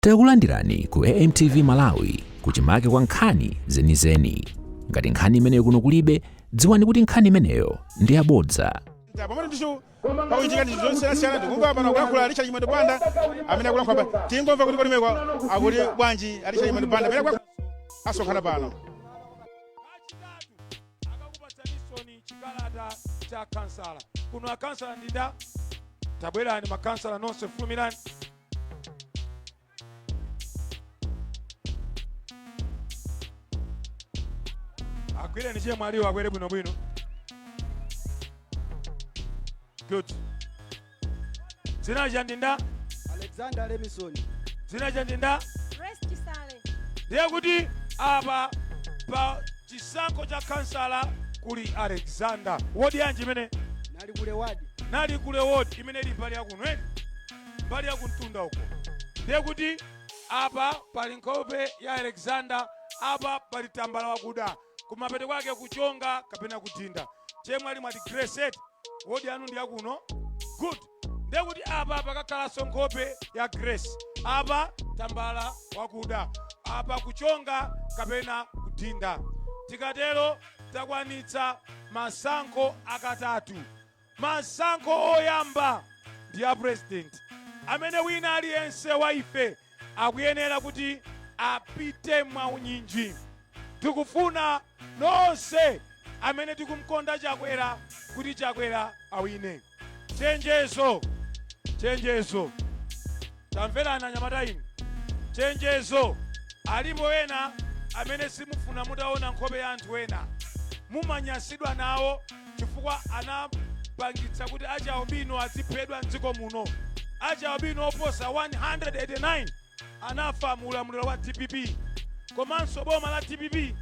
Takulandirani ku AMTV Malawi kuchimake kwa nkhani zenizeni. Ngati nkhani imeneyo kuno kulibe, dziwani kuti nkhani imeneyo ndi yabodza. Pamene ndicho pakuitika ndi zonsiyana ndikumva pano kulankhula Alicha Chimwendo Banda amene akulankhula pa tingomva kuti kolimekwa akuti bwanji Alicha Chimwendo Banda amene asonkhana pano. Akakupatsanisoni chikalata cha kansala. Kuno akansala ndinda tabwerani makansala nonse fumirani. Agwire ni chemwe aliwo akwere bwino bwino. Good. Zina jandinda Alexander Remison. Zina jandinda Rest Sale. ndiye kuti apa pa chisankho cha kansala kuli Alexander. Wodi yanji imene Nali kule wadi. nali kule wodi imene ili mbali yakuno eti mbali yakuntunda uko. Ndiye kuti apa pali nkhope ya Alexander, apa pali tambala wakuda kumapete kwake kuchonga kapena kutinda chemwe ali mwati Grace. Wodi yanu ndi yakuno. Good. Ndiye kuti apa pakakhala nkhope ya Grace, apa tambala wakuda, apa kuchonga kapena kutinda. Tikatero takwanitsa masankho akatatu. Masankho oyamba ndi ya president amene wina aliyense wa ife akuyenera kuti apite mwaunyinji. Tikufuna nonse amene tikumkonda Chakwera kuti Chakwera awine. Chenjezo tamverana nyamata inu. Chenjezo alipo ena amene simufuna mutaona nkhope ya anthu ena, mumanyasidwa nawo chifukwa anapangitsa kuti achaubino aziphedwa mdziko muno. Achaubino oposa 189 anafa mu ulamuliro wa Dpp. Komanso boma la Dpp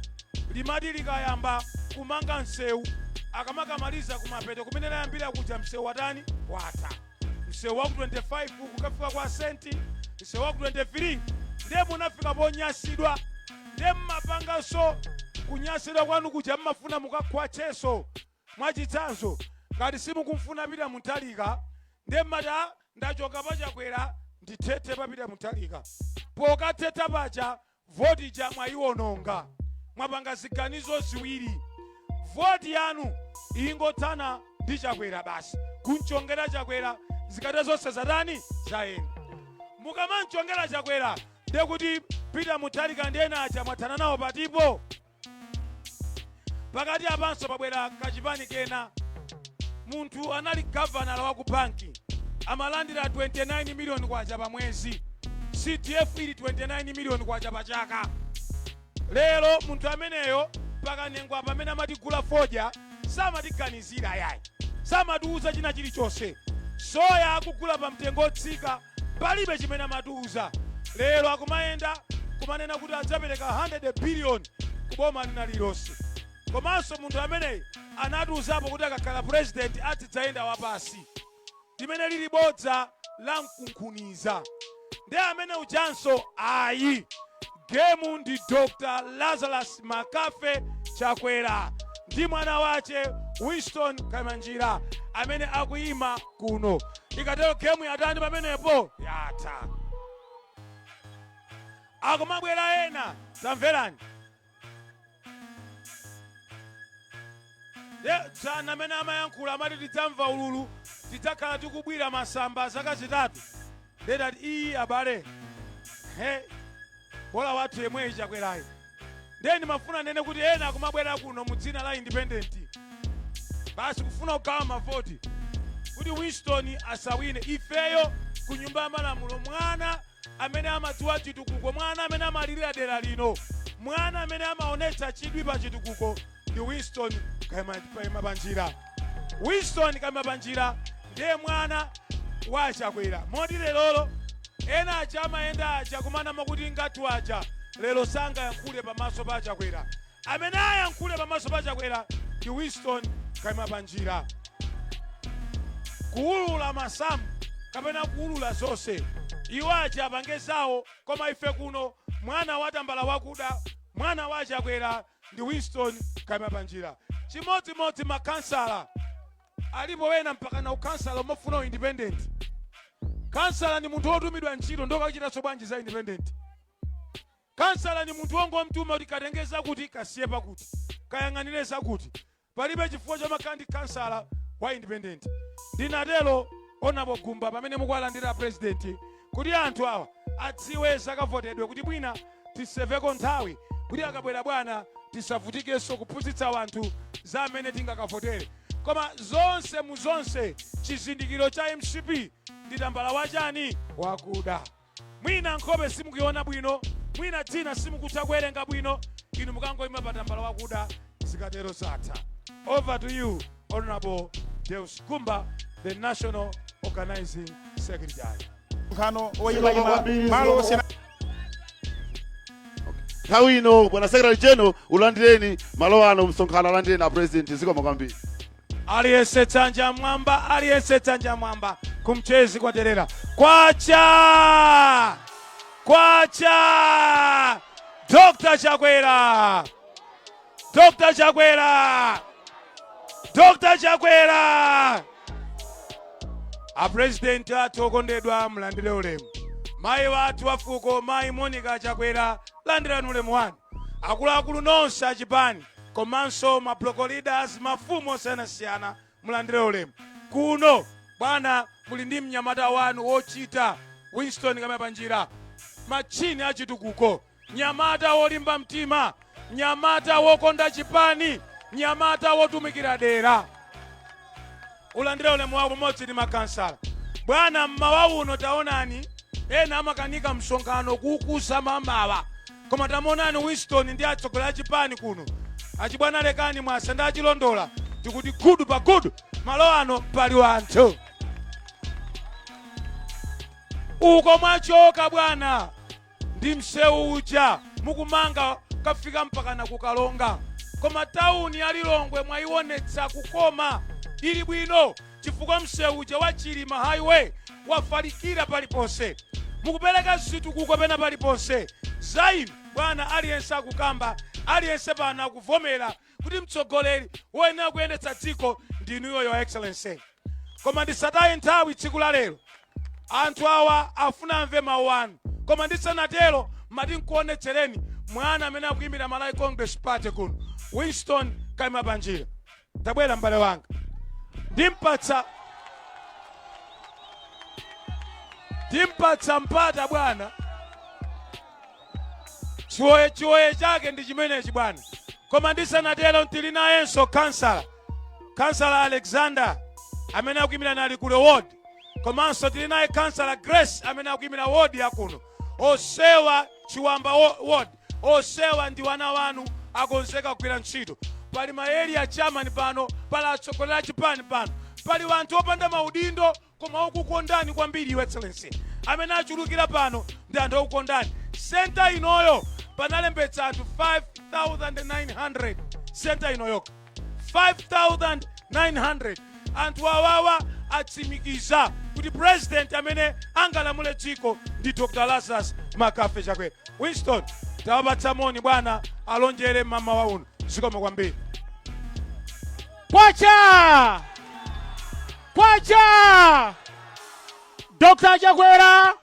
limati likayamba kumanga msewu akamakamaliza kumapete kumene layambira kuja msewu watani wata. Msewu wa 25 kukafika kwa senti, msewu wa 23 ndiye munafika ponyasidwa. Ndiye mmapanganso kunyasidwa kwanu kuja mmafuna mukakhwacheso mwachitsanzo. Ngati simukumfuna pita Mutalika, ndiye mmata ndachoka pa Chakwera ndithethe papita Mutalika. Pokathetha paja voti ja mwayiwononga, mwapanga ziganizo ziwiri. Voti yanu ingotsana ndi Chakwera basi, kunchongera Chakwera zikata zonse zatani zayenda. Mukamanchongera Chakwera ndiye kuti pita Mutalika ndiye nacha mwathana nawo patipo. Pakati apanso pabwera kachipani kena. Munthu anali governor wa ku banki amalandira 29 million kwacha pa mwezi. CTF ili 29 million kwacha pa chaka. Lero munthu ameneyo pakanengwa pamene amatigula foja samatiganizira yayi, samatiuza china chilichonse. Soya akugula pa mtengo otsika palibe chimene amatiuza. Lero akumayenda kumanena kuti adzapereka 100 billion kuboma lina lilonse. Komanso munthu ameneyi anatiuzapo kuti akakhala president adzayenda wapasi, limene lili bodza la mkunkhuniza. Ndiye amene ujanso ayi gemu ndi Dr. Lazarus Makafe Chakwera ndi mwana wace Winston Kamanjira amene akuyima kuno. Ikatero gemu yatani pamenepo yatha. Akumabwera ena tamverani. Dzana amene amayankhula amati tidzamva ululu, tidzakhala tikubwira masamba zaka zitatu. Ndedati iyi abale bola wathu yemweyi Chakwerayi. Ndiye mafuna nene kuti ena akumabwera kuno mu dzina la independent basi kufuna kugawa mavoti kuti Winston asawine. Ifeyo ku nyumba ya malamulo mwana amene amadziwa chitukuko, mwana amene amalirira dera lino, mwana amene amaonetsa chidwi pa chitukuko ndi Winston Kamabanjira. Winston Kamabanjira ndiye mwana wa Chakwera. Moti lero ena aja amayenda aja kumana makuti ngati aja lero sanga yankhule pamaso pa Chakwera. Amene ayankhule pamaso pa Chakwera ndi Winston Kamabanjira. Kuulula masamu kapena kuulula zonse iwo aja apange zawo, koma ife kuno mwana wa tambala wakuda, mwana wa Chakwera ndi Winston Kamabanjira. Chimodzimodzi makansala alipo wena mpaka na ukansala umafuna independent. Kansala ni munthu wotumidwa ntchito ndokachitaso bwanji za independent. Kansala ni munthu wongomtuma kuti katengeza kuti kasiye pakuti kayang'anire zakuti palibe chifukwa chomakhala ndi kansala wa independent. Ndinatelo onabo gumba pamene mukuwalandira president kuti anthu awa adziwe zakavotedwe kuti bwina tiseveko nthawi kuti akabwera bwana tisavutikenso kuphunzitsa wanthu za amene tingakavotere. Koma zonse mu zonse chizindikiro cha MCP ndi tambala wachani wakuda. Mwina nkhope simukuiona bwino, mwina dzina simukutha kuwerenga bwino, inu mukangoyima pa tambala wakuda zikatero zatha. Over to you, Honorable Deus Kumba, the National Organizing Secretary. Kawino, bwana Secretary General, ulandireni malo ano msonkhano ulandireni na President zikoma kwambiri. Aliyese chanja mwamba, kumchezi kwa terera. Kwacha! Dr. Chakwera! A president atokondedwa mlandire ulemu. Mai watu wafuko, mai Monica Chakwera, landira ulemu wanu. Akulu nonse achipani, komanso mabloko leaders, mafumo siyanasiyana, mlandire ulemu. Kuno, bwana muli ndi mnyamata wanu wochita, Winston Kamapanjira. Machini achitukuko, nyamata wolimba mtima, nyamata wokonda chipani, nyamata wotumikira dera. Ulandire ulemu wako pamodzi ndi makansala. Bwana mmawa uno taonani ena amakanika msonkhano kukusa mamawa. Koma tamonani Winston ndi atsogoleri achipani kuno. Achibwana lekani mwasa ndi achilondola. Tikuti gudu pa gudu, malo ano pali wanthu. Uko mwachoka bwana. Ndi msewu uja mukumanga kafika mpaka na kukalonga. Koma tauni ya Lilongwe mwaionetsa kukoma ili bwino chifukwa msewu uja wa Chilima highway wafalikira paliponse. Mukupeleka zitukuko pena paliponse. Zainu bwana aliyense akukamba, aliyense pano akuvomera kuti mtsogoleri woyenera kuyendetsa dziko ndinuyo Your Excellency. Koma ndisataye nthawi tsiku la lero. Anthu awa afuna amve mawu anu. Koma ndisanatero mati nkuonetsereni mwana amene akuyimbira Malawi Congress Party kuno, Winston Kamapanjira. Tabwera mbale wanga. Ndimpatsa mpata bwana. Chiwoye chake ndi chimenechi bwana. Koma ndisanatero ntili nayenso kansala Alexander amene akuyimbira nali kule ward. Komanso tili naye kansala Grace amene akuyimbira ward yakuno. Osewa Chiwamba ward. Osewa ndi wana wanu akonzeka kugwira ntchito. Pali area chairman pano, pali atsogoleri achipani pano. Pali wanthu opanda maudindo koma okukondani kwambiri Your Excellency. Amene achulukira pano ndi anthu okukondani. Center inoyo panalembetsa anthu 5,900. Center inoyo 5,900. Anthu awawa atsimikiza kuti president amene angalamule dziko ndi Dr. Lazarus Makafe Chakwera. Winston, tawapatsa moni bwana alonjere mama wa uno. Zikoma kwambiri. Kwacha! Dr. Chakwera!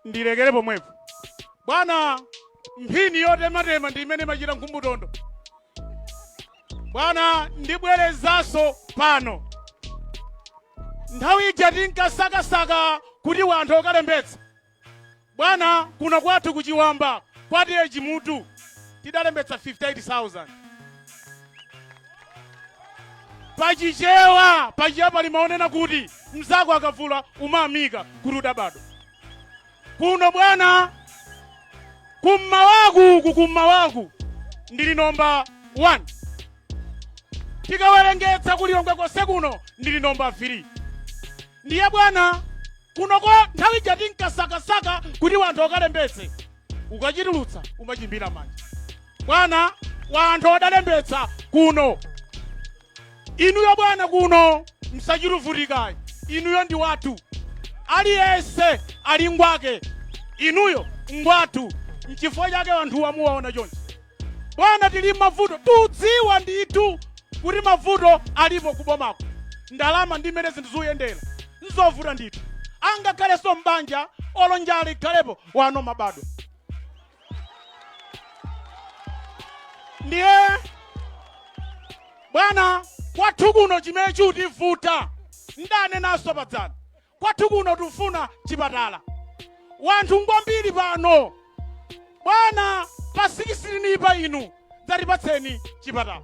Ndilegere pomwepo. Bwana mphini yotematema ndi imene machita nkhumbutondo. Bwana ndibwerezaso pano. Nthawi ija tinkasakasaka kuti wanthu okalembetsa. Bwana kuno kwathu kuchiwamba kwati echimutu tidalembetsa 58,000. Pachichewa pali maonena kuti mzako akavula umamika kuti udabado. Kuno bwana kummawaku ndili nomba 1. Tikawerengetsa kulilongwe konse kuno ndili nomba 3. Ndiye bwana kunoko nthawi jati nkasakasaka kuti wanthu okalembetse. Ukachitulutsa umachimbira manja. Bwana wanthu odalembetsa kuno. Inuyo bwana kuno msachiruvutikayi. Inuyo ndi wathu. Aliyense ali ngwake. Inuyo ngwathu. Mchifukwa chake wanthu wamuwaona chonchi. Bwana tili mavuto. Tudziwa ndithu kuti mavuto alipo kubomako. ndalama ndi mmene zinthu zikuyendera nzovuta ndithu. Angakhalenso mbanja olonjala ikhalepo wano mabadwa. Ndiye bwana kwathu kuno chimene chutivuta ndane naso padzana. Kwathu kuno tufuna chipatala. Wanthu ngwambiri pano bwana pasikisirinipa inu dzatipatseni chipatala.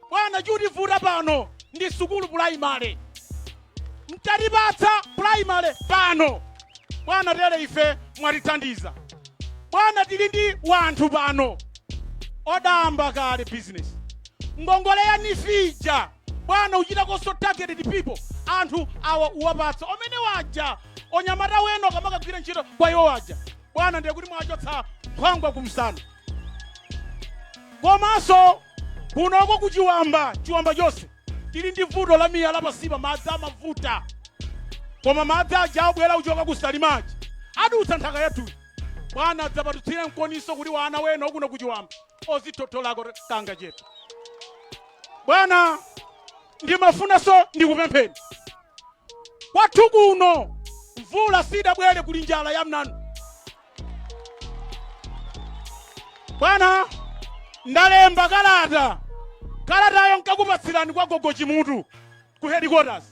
Bwana chutivuta pano ndi sukulu primary. Mtatipatsa primary pano bwana tere ife mwatithandiza. Bwana tili ndi wanthu pano odamba kale business. Ngongole ya nifija bwana uchita koso targeted people. Anthu awa uwapatsa omene waja onyamata weno kamakagwira ntchito kwa iwo waja. Bwana ndiye kuti mwachotsa nkhwangwa kumsana. Komanso kunoko kuchiwamba chonse tili ndi vuto la miya lapasipa madzi amavuta. Koma madzi aja abwera kuchoka ku Salimaji adutsa nthaka yathu. Bwana dzapatutsire mkoniso kuti wana weno kuno kuchiwamba ozitotolako kanga chetu. Bwana ndimafunanso ndikupempheni. Kwathu kuno mvula sidabwere kuli njala ya mnanu. Bwana ndalemba kalatayo nkakupatsirani kwa gogo chimutu ku headquarters.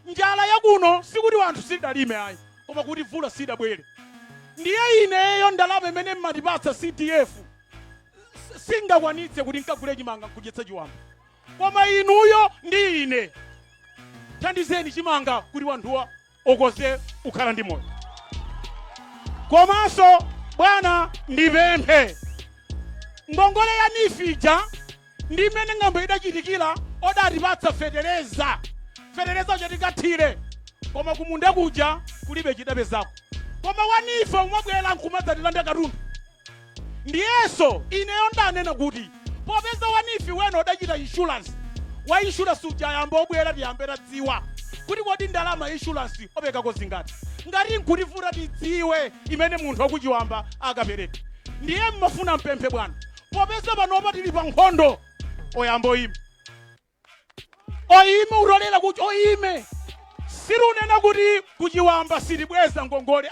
Njala ya kuno sikuti wanthu sidalime ayi koma kuti mvula sidabwere. Ndiye ineyo ndalama imene mmatipatsa CTF singakwanitse kuti nkagule chimanga nkudyetsa chiwamba. Koma inuyo ndi ine thandizeni chimanga kuti wanthuwa okoze ukhala ndi moyo. Komanso bwana ndipemphe ngongole ya nifija ndi imene ng'ambo idachitikira odatipatsa fetereza chatikathire koma kumunda kuja kulibe chidapezako. Koma wanife umabwera nkumadzatilanda katundu. Ndiyeso ineyo ndanena kuti popeza wanifi weno odachita insurance wa insurance uja yamba obwera tiyambera dziwa kuti kodi ndalama insurance opekako zingati. Ngati nkutivuta tidziwe imene munthu wakuchiwamba akapereka. Ndiye mmafuna mpemphe bwana popeza panopa tili pa nkhondo oyamba oyime ulolera kuti oyime. Sirunena kuti kuchiwamba silibweza ngongole.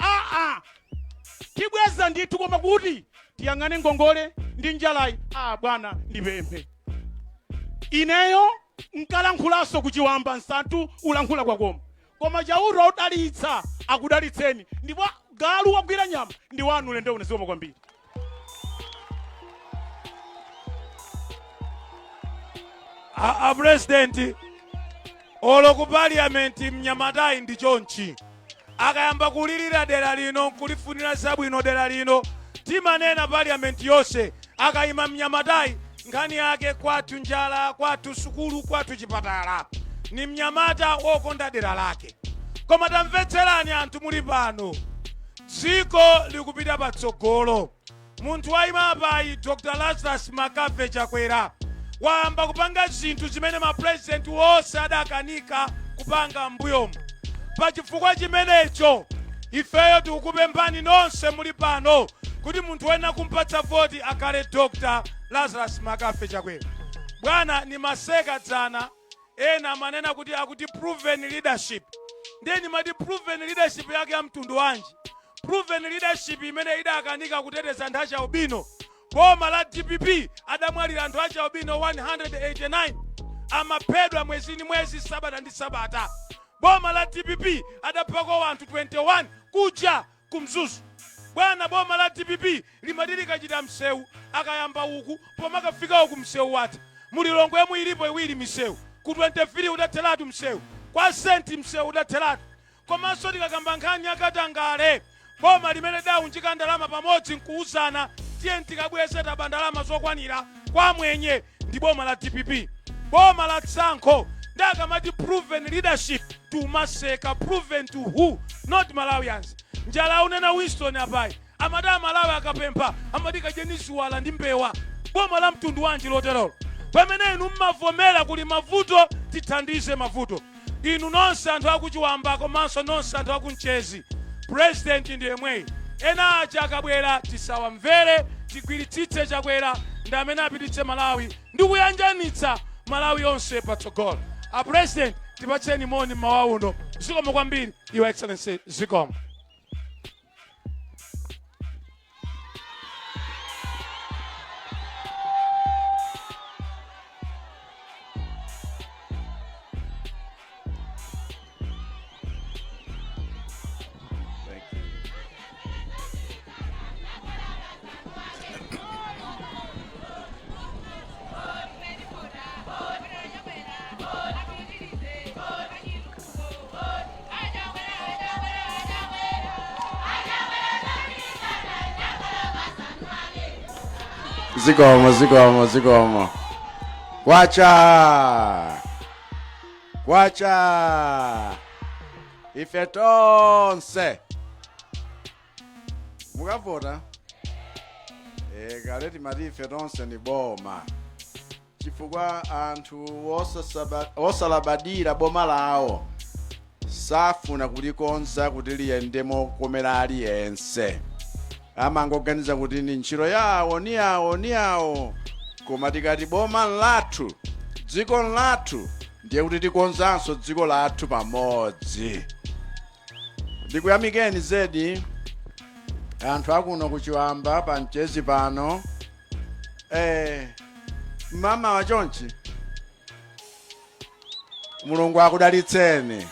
Tibweza ndithu koma kuti tiyang'ane ngongole ndi njalayi. Bwana ndipemphe. Ineyo nkalankhulaso kuchiwamba nsanthu ulankhula kwakoma. Koma chauro odalitsa akudalitseni. Ndipo galu wagwira nyama ndi wanu ulendo uneziwoma kwambiri. President olo ku parliament mnyamatayi ndi chonchi akayamba kulirira dera lino kulifunira zabwino dera lino timanena parliament yonse akayima mnyamatayi nkhani yake kwathu njala kwathu sukulu kwathu chipatala ni mnyamata wokonda dera lake. Koma tamvetserani anthu muli pano dziko likupita patsogolo. Munthu wayima apayi Dr. Lazarus Makafe Chakwera wayamba kupanga zinthu zimene mapresident wonse adakanika kupanga mbuyomu. Pachifukwa chimenecho ifeyo tikukupemphani nonse muli pano kuti munthu wena kumpatsa voti akhale Dr. Lazarus Makafe Chakwera. Bwana ni maseka dzana ena manena kuti akuti proven leadership. Ndeni mati proven leadership yake ya mtundu wanji. Proven leadership imene idakanika kuteteza anthu acha ubino. Boma la DPP adamwalira anthu acha ubino 189 amaphedwa mwezi sabata ndi sabata. Boma la DPP adapako anthu 21 kuja kumzuzu. Bwana boma la DPP limadirika chita msewu akayamba uku pomakafika uku msewu wati mulilongo yemu ilipo iwiri misewu ku 23 udathelatu msewu kwa senti msewu udathelatu. Komanso tikakamba nkhani yakatangale boma limene daunjika ndalama pamodzi nkuuzana tiye tikabweze tabandalama zokwanira kwa mwenye ndi boma la DPP. Boma la tsankho ndakamati proven leadership to maseka proven to who not Malawians. Njala unena Winston apai amada Malawi akapempha amadika jenisuwala ndi mbewa. Boma la mtundu wanji loterolo pamene inu mmavomera kuli mavuto tithandize mavuto. Inu nonse anthu akuchiwamba komanso nonse anthu aku Mchezi president ndiye mweyi ena aja akabwera tisawamvere tigwiritsitse Chakwera ndi amene apititse Malawi ndi kuyanjanitsa Malawi yonse patsogolo. President tipacheni moni mmawa uno. Zikomo kwambiri, Your Excellency. Zikomo. Zikomo. Kwacha. Ife tonse. Mukavota. Galeti mati ife tonse ni boma. Chifukwa anthu osalabadira boma lawo. Safuna kulikonza kuti liyendemo komera aliyense. Amangoganiza kuti ni ntchito yawo ni yawo koma tikati boma lathu dziko lathu ndiye kuti tikonzanso dziko lathu pamodzi. Ndikuyamikeni zedi anthu akuno kuchiwamba pa Mchezi pano. Mama wa chonchi Mulungu akudalitseni.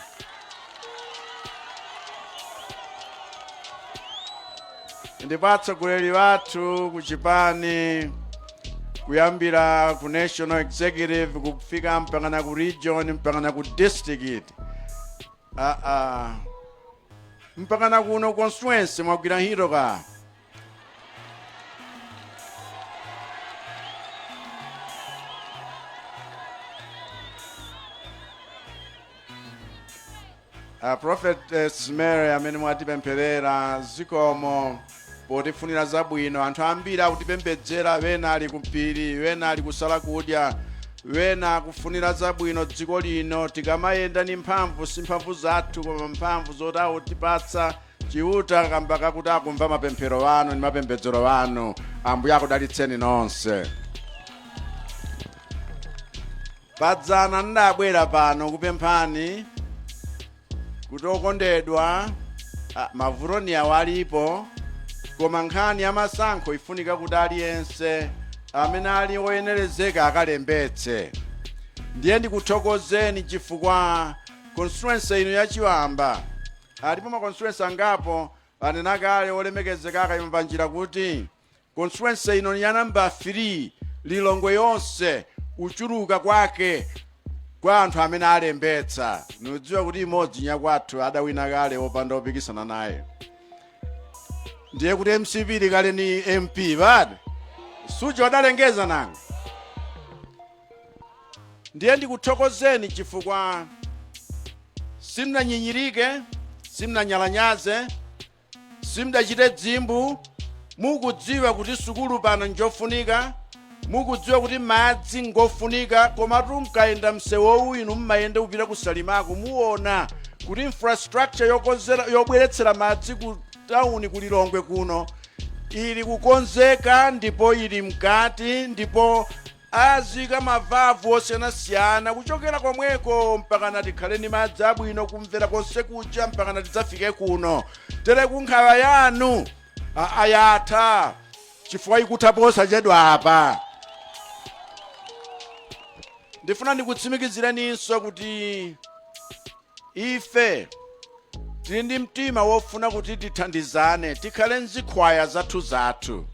Ndipatsa kuleli wathu kuchipani kuyambira ku national executive kufika mpaka ku region mpaka ku district mpaka kuno constituency mwagwira hiro ka. Prophet Mary amene mwatipempherera zikomo potifunira zabwino. Anthu ambiri akutipembedzera, wena ali kupiri, wena ali kusala kudya, wena akufunira zabwino dziko lino. Tikamayenda ni mphamvu, si mphamvu zathu koma mphamvu zoti tipatsa chiuta kambaka kuti akumva mapemphero wanu ni mapembedzero wanu. Ambuye akudalitseni nonse. Padzana ndabwera pano kupemphani kuti okondedwa mavuroni awalipo koma nkhani ya masankho ifunika kuti aliyense amene ali oyenerezeka akalembetse. Ndiye ndikuthokozeni chifukwa constituency ino ya Chiwamba alipo ma constituency angapo anena kale olemekezeka akayimva njira kuti constituency ino ya namba 3 Lilongwe yonse uchuluka kwake kwa anthu amene alembetsa. Nudziwa kuti imodzi nyakwathu adawina kale opanda opikisana naye. Ndiye kuti MCP kale ni MP bad sujo adalengeza nanga. Ndiye ndikuthokozeni chifukwa simnanyinyirike, simnanyalanyaze, simdachite dzimbu. Mukudziwa kuti sukulu pano njofunika, mukudziwa kuti madzi ngofunika, koma mkaenda msewu inu mmayenda upita kusalimako muona kuti infrastructure yokonzera yobweretsera madzi ku town ku Lilongwe kuno ili kukonzeka ndipo ili mkati ndipo azika mavavu osiyanasiyana kuchokera komweko mpaka natikhale ni madzi abwino kumvera konse kuja mpaka natidzafike kuno. Tere kunkhawa yanu ayatha chifukwa ikuthaposa chedwa apa. Ndifuna ndikutsimikiziraninso kuti ife tili ndi mtima wofuna kuti tithandizane, tikhale nzikhwaya zathu,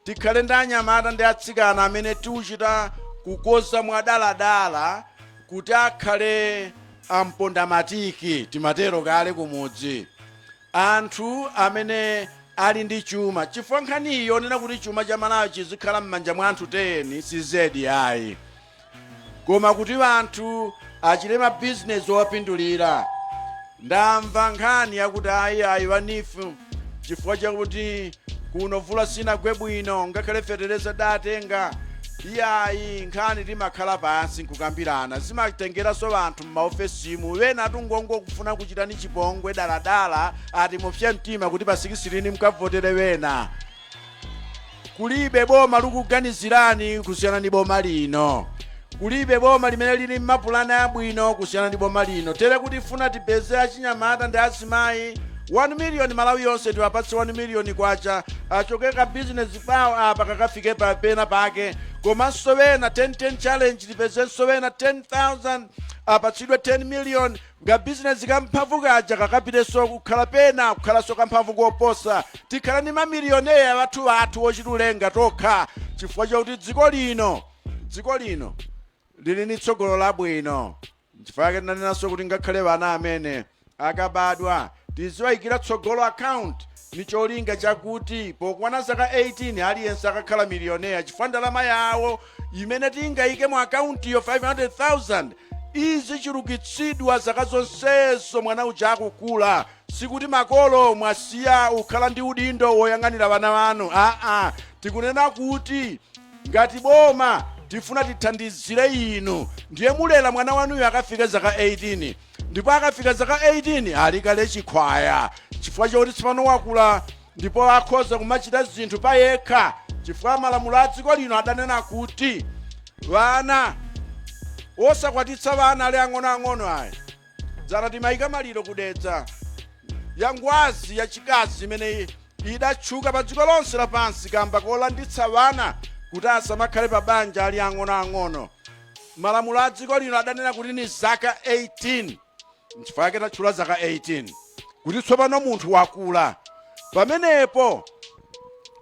tikhale ndi anyamata ndi atsikana amene tiuchita kukoza mwadaladala kuti akhale ampondamatiki, timatero kale kumudzi. Anthu amene ali ndi chuma, chifukwa nkhani iyo nena kuti chuma cha Malawi chizikhala m'manja mwa anthu 10 sizedi ayi. Koma kuti anthu achite ma business owapindulira. Ndamva nkhani yakuti ayi wanifu chifukwa chakuti kuno vula sina gwe bwino ngakhale fetereza datenga iyayi nkhani timakhala pansi nkukambirana. Zimatengeranso anthu m'maofesimu wena atungongo kufuna kuchitani chipongwe daladala ati mupsya mtima kuti pa 16 mukavotere wena. Kulibe boma lukuganizirani kusiyana ni boma lino. kulibe boma limene lili mmapulani abwino kusiyana ndi boma lino. Tere kuti funa tipeze achinyamata ndi azimayi 1 million Malawi yonse tiwapatse 1 million kwacha achoke ka business pawo apa kakafike pena pake. Komanso wena 10-10 challenge tipezenso wena 10,000 apatsidwe 10 million nga business kamphamvu kaja kakapiteso kukhala pena kukhalanso kamphamvu koposa. Tikhala ndi mamilioneya wathu ochitulenga tokha chifukwa chakuti dziko lino lili ni tsogolo labwino. Chifukwa tinanenanso kuti ngakhale vana amene akabadwa tiziwayikira tsogolo account ni cholinga chakuti pokwana zaka 18 aliyense akakhala milioneya chifukwa ndalama yawo imene tingayike mu account yo 500,000 izi chilukitsidwa zaka zonsezo mwana uja akukula. Sikuti makolo mwasiya ukhala ndi udindo woyang'anira vana wanu. Tikunena kuti ngati boma tifuna tithandizire inu ndiye mulela mwana wanuyo akafika zaka 18 ndipo akafika zaka 18 ali kale chikhwaya chifukwa chakuti tsopano wakula ndipo akhoza kumachita zinthu pa yekha chifukwa malamulo a dziko lino adanena kuti vana osakwatitsa vana ali ang'onoang'ono aya. Dzana timayika maliro kudetsa ya ngwazi yachikazi imene idatchuka pa dziko lonse lapansi kamba kolanditsa vana kuti asamakhale pa banja ali ang'onoang'ono. Malamulo a dziko lino adanena kuti ni zaka 18 nchifukwa tatchula zaka 18 kuti tsopano munthu wakula. Pamenepo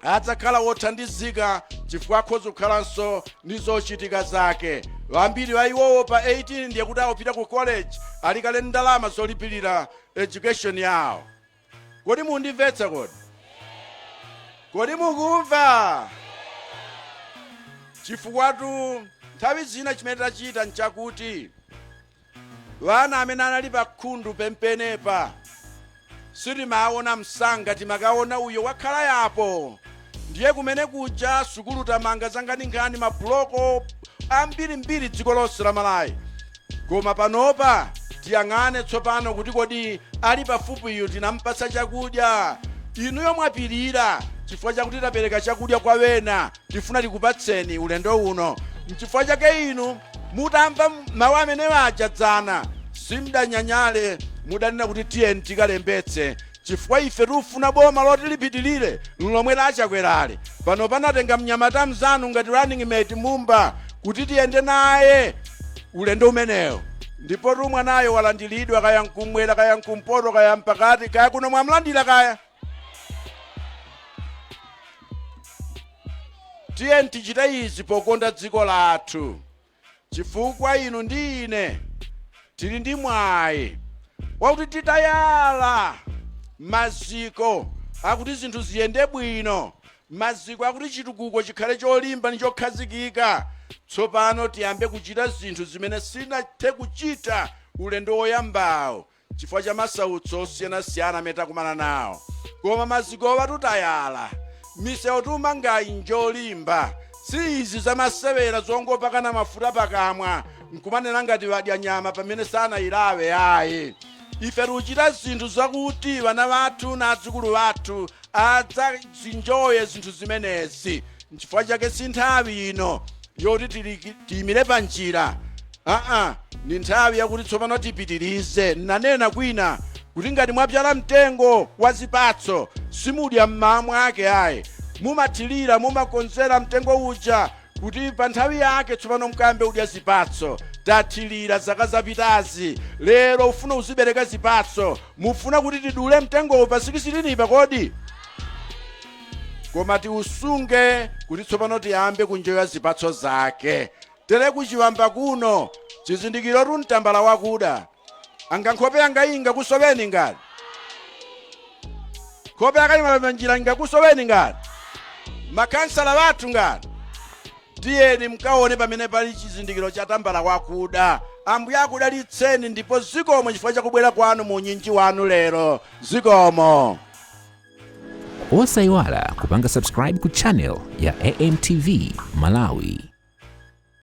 adzakhala wothandizika chifukwa akhoza kukhalanso ndi zochitika zake. Vambiri wa iwowo pa 18 ndiye kuti awapita ku college ali kale ndalama zolipirira education yawo. Kodi mundimvetsa kodi? Kodi mukumva? Chifukwatu nthawi zina chimene tachita nchakuti vana amene anali pa khundu pempenepa sitimaona msanga timakaona uyo wakhala yapo. Ndiye kumene kuja sukulu tamanga zanganinkhani mabuloko ambirimbiri dziko lonse la Malawi. Koma panopa tiyang'ane tsopano kuti kodi ali pafupi iyo tinampatsa chakudya. Inuyo mwapirira chifukwa chakuti tapereka chakudya kwa wena tifuna tikupatseni ulendo uno. Chifukwa chake inu mutamva mawu amene aja dzana simdanyanyale mudanena kuti tiyeni tikalembetse chifukwa ife tufuna boma loti lipitilire lomwe la Chakwera. Pano panatenga mnyamata mzanu ngati running mate Mumba kuti tiyende naye ulendo umenewo. Ndipo mwanayo walandilidwa kaya nkumwera kaya nkumpoto kaya mpakati kaya kuno mwamlandira kaya. Tiyeni tichita izi pokonda dziko lathu chifukwa inu ndi ine tili ndi mwayi wakuti titayala maziko akuti zinthu ziyende bwino, maziko akuti chitukuko chikhale cholimba ndi chokhazikika. Tsopano tiyambe kuchita zinthu zimene sinathe kuchita ulendo woyambawo chifukwa cha masautso osiyanasiyana amene takumana nawo. Koma maziko tutayala, misewu tumangayi njolimba, si izi zamasewera zongopakana mafuta pakamwa nkumanena ngati wadya nyama pamene sanayilawe ayi. Ife tichita zinthu zakuti vana vathu na adzukulu vathu adzazinjoye zinthu zimenezi. Nchifukwa chake si nthawi ino yoti tiyimire pa njira. Ni nthawi yakuti tsopano tipitirize. Nanena kwina kuti ngati mwapyala mtengo wa zipatso simudya mmawa mwake ayi, mumathirira mumakonzera mtengo uja kuti pa nthawi yake tsopano mkambe udya zipatso. Tathirira zaka zapitazi, lero ufuna uzibereka zipatso, mufuna kuti tidule mtengowo pa sikisitinipa kodi? Koma tiusunge kuti tsopano tiyambe kunjoya zipatso zake. Tere kuchiwamba kuno chizindikiro mtambala wakuda anga nkhope yanga inga kusoveni ngati nkhope yakayima pa njira inga kusoveni ngati makansala wathu ngati. Tiyeni mkaone pamene pali chizindikiro cha tambala wakuda. Ambuye akudalitseni ndipo zikomo chifukwa chakubwera kwanu mu unyinji wanu lero. Zikomo. Osayiwala kupanga subscribe ku channel ya AMTV Malawi.